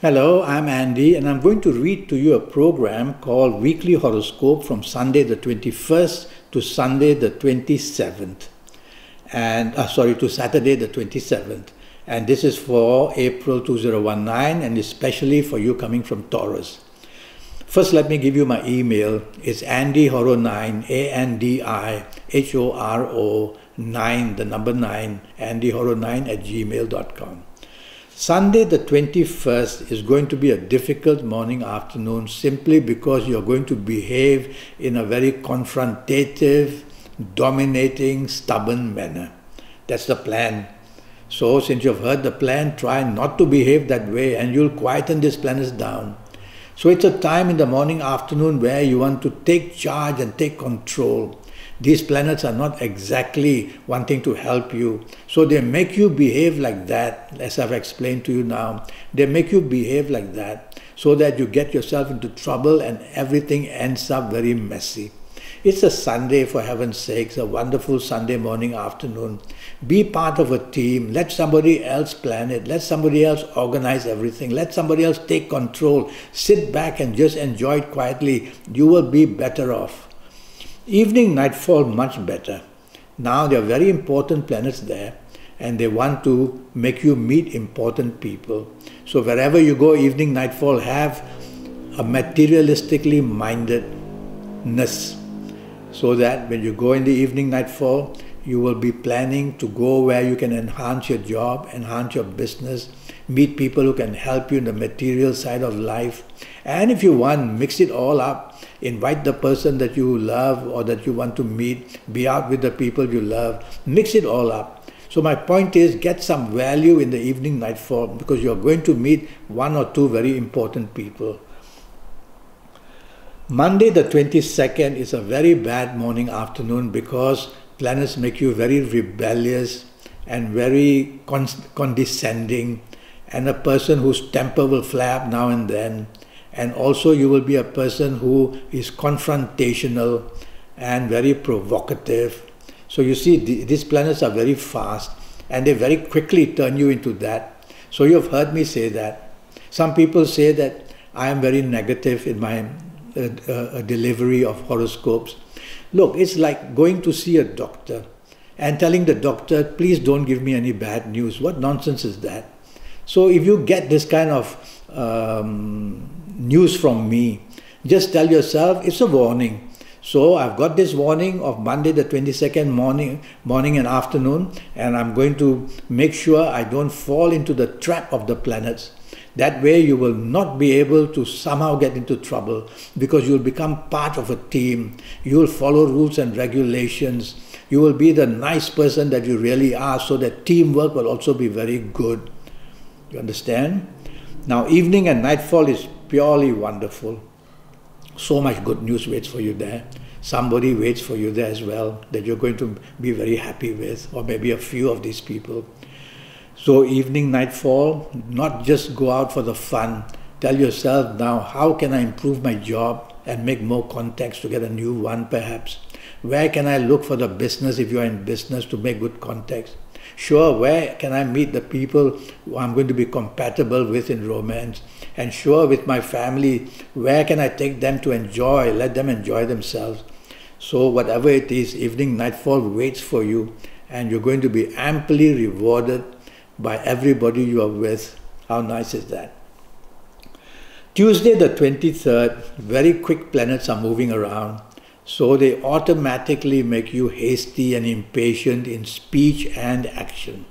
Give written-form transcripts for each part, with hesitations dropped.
Hello, I'm Andy, and I'm going to read to you a program called Weekly Horoscope from Sunday the 21st to Sunday the 27th, to Saturday the 27th. And this is for April 2019, and especially for you coming from Taurus. First, let me give you my email. It's andyhoro9, ANDIHORO9, the number 9, andyhoro9 @gmail.com. Sunday the 21st is going to be a difficult morning afternoon simply because you're going to behave in a very confrontative, dominating, stubborn manner. That's the plan. So since you've heard the plan, try not to behave that way and you'll quieten these planets down. So it's a time in the morning afternoon where you want to take charge and take control. These planets are not exactly wanting to help you. So they make you behave like that, as I've explained to you now. They make you behave like that so that you get yourself into trouble and everything ends up very messy. It's a Sunday, for heaven's sakes, a wonderful Sunday morning afternoon. Be part of a team. Let somebody else plan it. Let somebody else organize everything. Let somebody else take control. Sit back and just enjoy it quietly. You will be better off. Evening, nightfall, much better. Now there are very important planets there and they want to make you meet important people. So wherever you go, evening, nightfall, have a materialistically mindedness so that when you go in the evening, nightfall, you will be planning to go where you can enhance your job, enhance your business, meet people who can help you in the material side of life. And if you want, mix it all up. Invite the person that you love or that you want to meet. Be out with the people you love. Mix it all up. So my point is, get some value in the evening, nightfall, because you're going to meet one or two very important people. Monday the 22nd is a very bad morning afternoon because planets make you very rebellious and very condescending, and a person whose temper will flare up now and then. And also you will be a person who is confrontational and very provocative. So you see, these planets are very fast and they very quickly turn you into that. So you've heard me say that. Some people say that I am very negative in my delivery of horoscopes. Look, it's like going to see a doctor and telling the doctor, please don't give me any bad news. What nonsense is that? So if you get this kind of news from me, just tell yourself it's a warning. So I've got this warning of Monday the 22nd morning and afternoon, and I'm going to make sure I don't fall into the trap of the planets. That way you will not be able to somehow get into trouble because you'll become part of a team. You will follow rules and regulations. You will be the nice person that you really are, so that teamwork will also be very good. You understand? Now evening and nightfall is purely wonderful. So much good news waits for you there. Somebody waits for you there as well that you're going to be very happy with, or maybe a few of these people. So evening, nightfall, not just go out for the fun. Tell yourself now, how can I improve my job and make more contacts to get a new one perhaps? Where can I look for the business if you're in business to make good contacts? Sure, where can I meet the people who I'm going to be compatible with in romance? And sure, with my family, where can I take them to enjoy, let them enjoy themselves? So whatever it is, evening, nightfall waits for you, and you're going to be amply rewarded by everybody you are with. How nice is that? Tuesday the 23rd, very quick planets are moving around. So they automatically make you hasty and impatient in speech and action.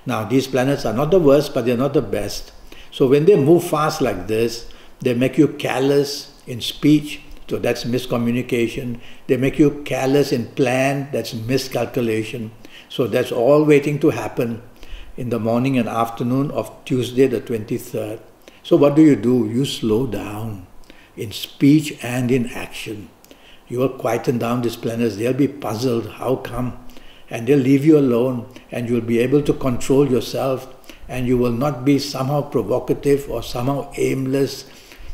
Now these planets are not the worst, but they're not the best. So when they move fast like this, they make you callous in speech, so that's miscommunication. They make you callous in plan, that's miscalculation. So that's all waiting to happen in the morning and afternoon of Tuesday the 23rd. So what do? You slow down in speech and in action. You will quieten down these planets. They'll be puzzled. How come? And they'll leave you alone, and you'll be able to control yourself, and you will not be somehow provocative or somehow aimless,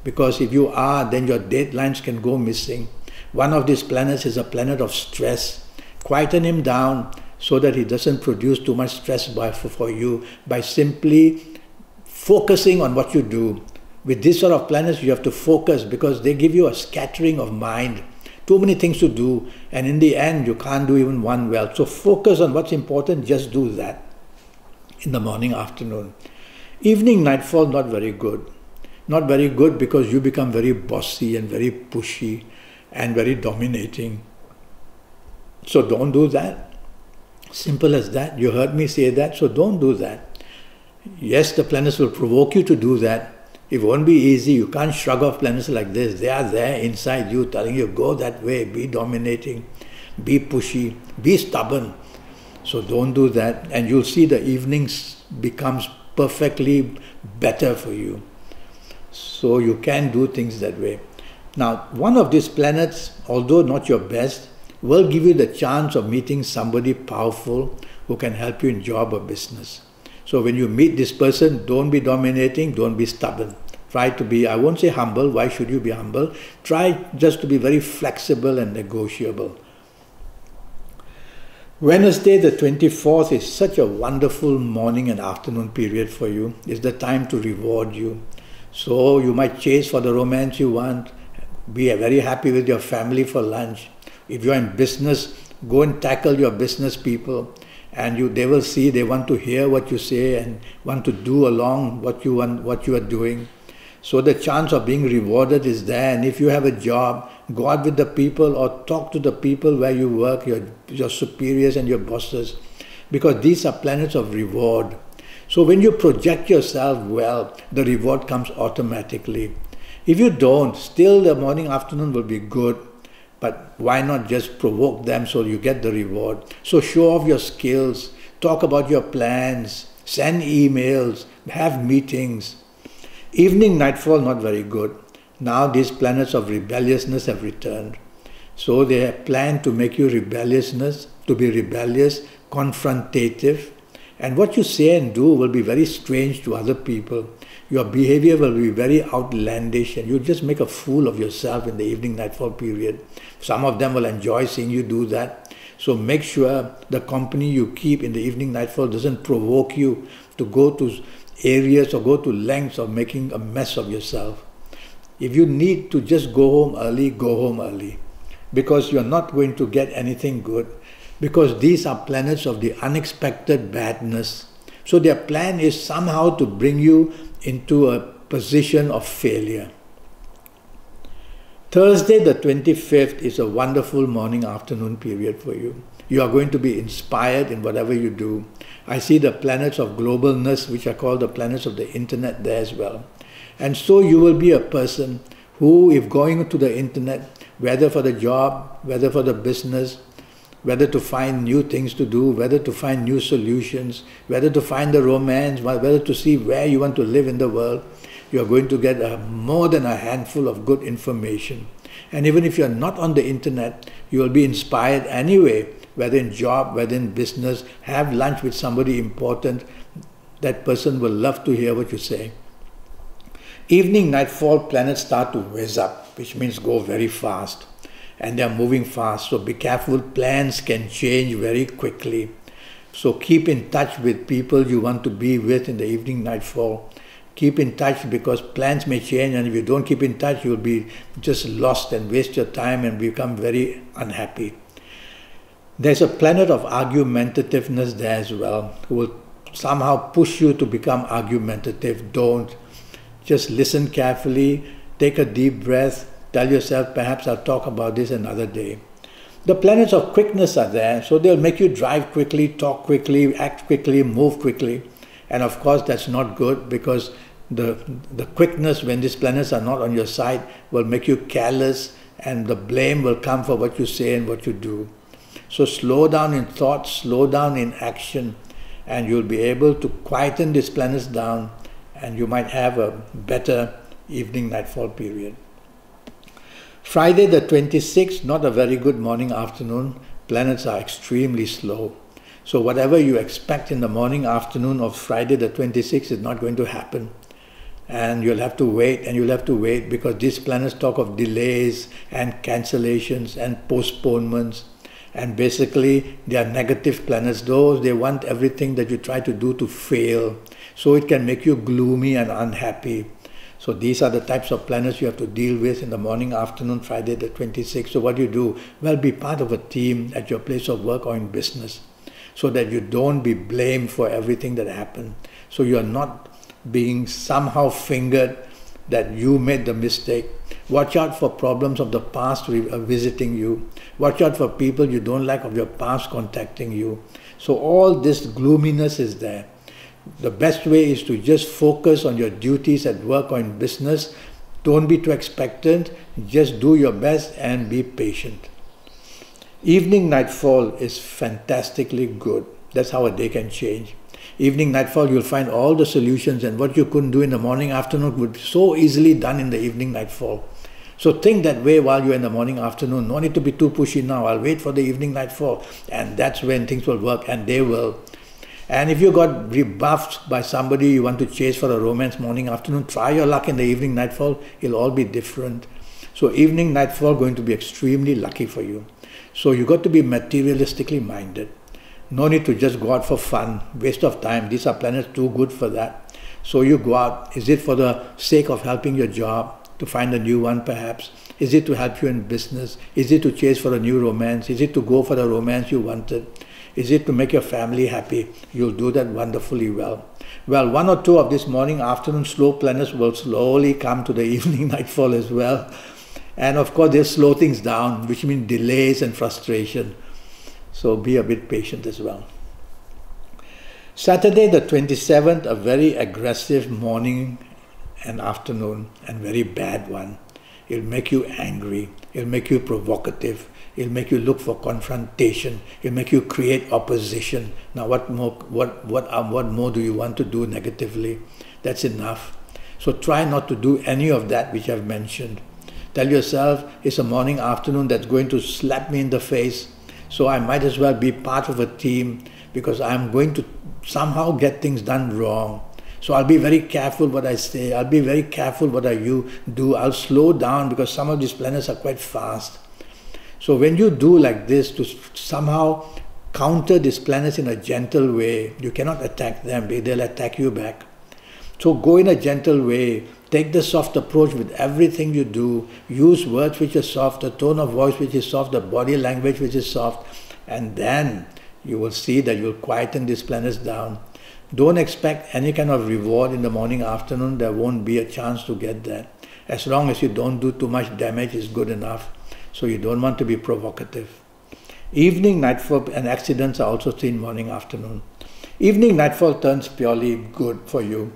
because if you are, then your deadlines can go missing. One of these planets is a planet of stress. Quieten him down so that he doesn't produce too much stress for you by simply focusing on what you do. With this sort of planets, you have to focus because they give you a scattering of mind. Too many things to do, and in the end, you can't do even one well. So focus on what's important, just do that in the morning, afternoon. Evening, nightfall, not very good. Not very good because you become very bossy and very pushy and very dominating. So don't do that. Simple as that. You heard me say that, so don't do that. Yes, the planets will provoke you to do that. It won't be easy. You can't shrug off planets like this. They are there inside you telling you, go that way, be dominating, be pushy, be stubborn. So don't do that. And you'll see the evenings becomes perfectly better for you. So you can do things that way. Now, one of these planets, although not your best, will give you the chance of meeting somebody powerful who can help you in job or business. So when you meet this person, don't be dominating, don't be stubborn. Try to be, I won't say humble, why should you be humble? Try just to be very flexible and negotiable. Wednesday the 24th is such a wonderful morning and afternoon period for you. It's the time to reward you. So you might chase for the romance you want, be very happy with your family for lunch. If you're in business, go and tackle your business people. And they will see, they want to hear what you say and want to do along what you are doing. So the chance of being rewarded is there. And if you have a job, go out with the people or talk to the people where you work, your superiors and your bosses, because these are planets of reward. So when you project yourself well, the reward comes automatically. If you don't, still the morning, afternoon will be good. But why not just provoke them so you get the reward? So show off your skills, talk about your plans, send emails, have meetings. Evening, nightfall, not very good. Now these planets of rebelliousness have returned. So they have planned to make you to be rebellious, confrontative. And what you say and do will be very strange to other people. Your behavior will be very outlandish and you just make a fool of yourself in the evening nightfall period. Some of them will enjoy seeing you do that. So make sure the company you keep in the evening nightfall doesn't provoke you to go to areas or go to lengths of making a mess of yourself. If you need to just go home early, because you're not going to get anything good, because these are planets of the unexpected badness. So their plan is somehow to bring you into a position of failure. Thursday the 25th is a wonderful morning afternoon period for you. You are going to be inspired in whatever you do. I see the planets of globalness, which are called the planets of the internet, there as well. And so you will be a person who, if going to the internet, whether for the job, whether for the business, whether to find new things to do, whether to find new solutions, whether to find the romance, whether to see where you want to live in the world, you're going to get more than a handful of good information. And even if you're not on the internet, you will be inspired anyway, whether in job, whether in business. Have lunch with somebody important. That person will love to hear what you say. Evening, nightfall, planets start to whiz up, which means go very fast. And they are moving fast, so be careful. Plans can change very quickly. So keep in touch with people you want to be with in the evening, nightfall. Keep in touch because plans may change, and if you don't keep in touch, you'll be just lost and waste your time and become very unhappy. There's a planet of argumentativeness there as well, who will somehow push you to become argumentative. Don't. Just listen carefully, take a deep breath, tell yourself, perhaps I'll talk about this another day. The planets of quickness are there, so they'll make you drive quickly, talk quickly, act quickly, move quickly. And of course that's not good, because the quickness when these planets are not on your side will make you careless, and the blame will come for what you say and what you do. So slow down in thought, slow down in action, and you'll be able to quieten these planets down, and you might have a better evening nightfall period. Friday the 26th, not a very good morning afternoon. Planets are extremely slow. So whatever you expect in the morning afternoon of Friday the 26th is not going to happen. And you'll have to wait, and you'll have to wait, because these planets talk of delays and cancellations and postponements. And basically they are negative planets. Those, they want everything that you try to do to fail. So it can make you gloomy and unhappy. So these are the types of planets you have to deal with in the morning, afternoon, Friday the 26th. So what do you do? Well, be part of a team at your place of work or in business, so that you don't be blamed for everything that happened. So you are not being somehow fingered that you made the mistake. Watch out for problems of the past visiting you. Watch out for people you don't like of your past contacting you. So all this gloominess is there. The best way is to just focus on your duties at work or in business. Don't be too expectant. Just do your best and be patient. Evening nightfall is fantastically good. That's how a day can change. Evening nightfall, you'll find all the solutions, and what you couldn't do in the morning, afternoon would be so easily done in the evening nightfall. So think that way while you're in the morning, afternoon. No need to be too pushy now. I'll wait for the evening nightfall, and that's when things will work, and they will. And if you got rebuffed by somebody you want to chase for a romance morning, afternoon, try your luck in the evening nightfall. It'll all be different. So evening nightfall going to be extremely lucky for you. So you got to be materialistically minded. No need to just go out for fun, waste of time. These are planets too good for that. So you go out. Is it for the sake of helping your job, to find a new one perhaps? Is it to help you in business? Is it to chase for a new romance? Is it to go for the romance you wanted? Is it to make your family happy? You'll do that wonderfully well. Well, one or two of these morning, afternoon slow planets will slowly come to the evening nightfall as well. And of course, they'll slow things down, which means delays and frustration. So be a bit patient as well. Saturday the 27th, a very aggressive morning and afternoon, and very bad one. It'll make you angry. It'll make you provocative. It'll make you look for confrontation. It'll make you create opposition. Now what more do you want to do negatively? That's enough. So try not to do any of that which I've mentioned. Tell yourself, it's a morning, afternoon that's going to slap me in the face. So I might as well be part of a team, because I'm going to somehow get things done wrong. So I'll be very careful what I say. I'll be very careful what I do. I'll slow down, because some of these planets are quite fast. So when you do like this, to somehow counter these planets in a gentle way, you cannot attack them. They'll attack you back. So go in a gentle way. Take the soft approach with everything you do. Use words which are soft, the tone of voice which is soft, the body language which is soft. And then you will see that you'll quieten these planets down. Don't expect any kind of reward in the morning, afternoon. There won't be a chance to get that. As long as you don't do too much damage is good enough. So you don't want to be provocative. Evening, nightfall and accidents are also seen morning, afternoon. Evening, nightfall turns purely good for you,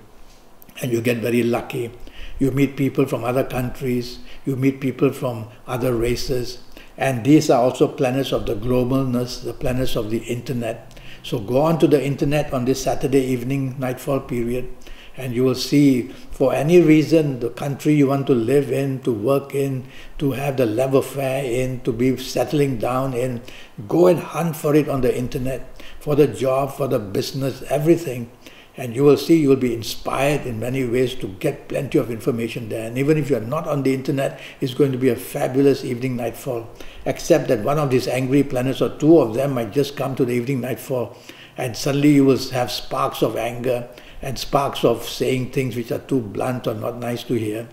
and you get very lucky. You meet people from other countries, you meet people from other races, and these are also planets of the globalness, the planets of the internet. So go on to the internet on this Saturday evening nightfall period, and you will see, for any reason, the country you want to live in, to work in, to have the love affair in, to be settling down in, go and hunt for it on the internet, for the job, for the business, everything. And you will see, you will be inspired in many ways to get plenty of information there. And even if you are not on the internet, it's going to be a fabulous evening nightfall. Except that one of these angry planets, or two of them, might just come to the evening nightfall, and suddenly you will have sparks of anger and sparks of saying things which are too blunt or not nice to hear.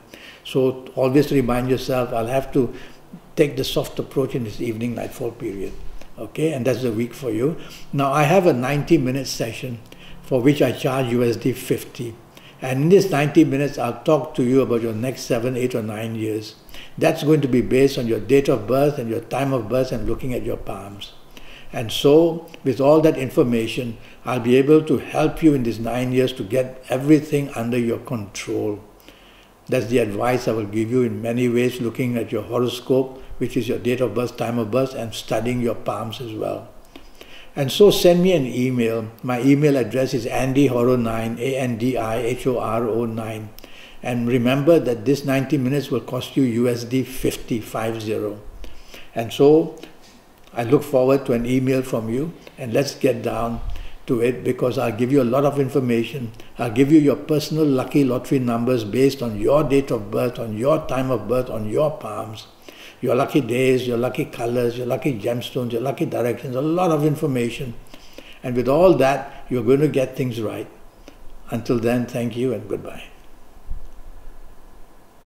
So always remind yourself, I'll have to take the soft approach in this evening nightfall period. Okay, and that's the week for you. Now I have a 90-minute session for which I charge USD 50. And in this 90 minutes, I'll talk to you about your next 7, 8 or 9 years. That's going to be based on your date of birth and your time of birth and looking at your palms. And so, with all that information, I'll be able to help you in these 9 years to get everything under your control. That's the advice I will give you in many ways, looking at your horoscope, which is your date of birth, time of birth, and studying your palms as well. And so send me an email. My email address is andyhoro9, ANDIHORO9. And remember that this 90 minutes will cost you USD 50. And so I look forward to an email from you, and let's get down to it, because I'll give you a lot of information. I'll give you your personal lucky lottery numbers based on your date of birth, on your time of birth, on your palms. Your lucky days, your lucky colors, your lucky gemstones, your lucky directions, a lot of information. And with all that, you're going to get things right. Until then, thank you and goodbye.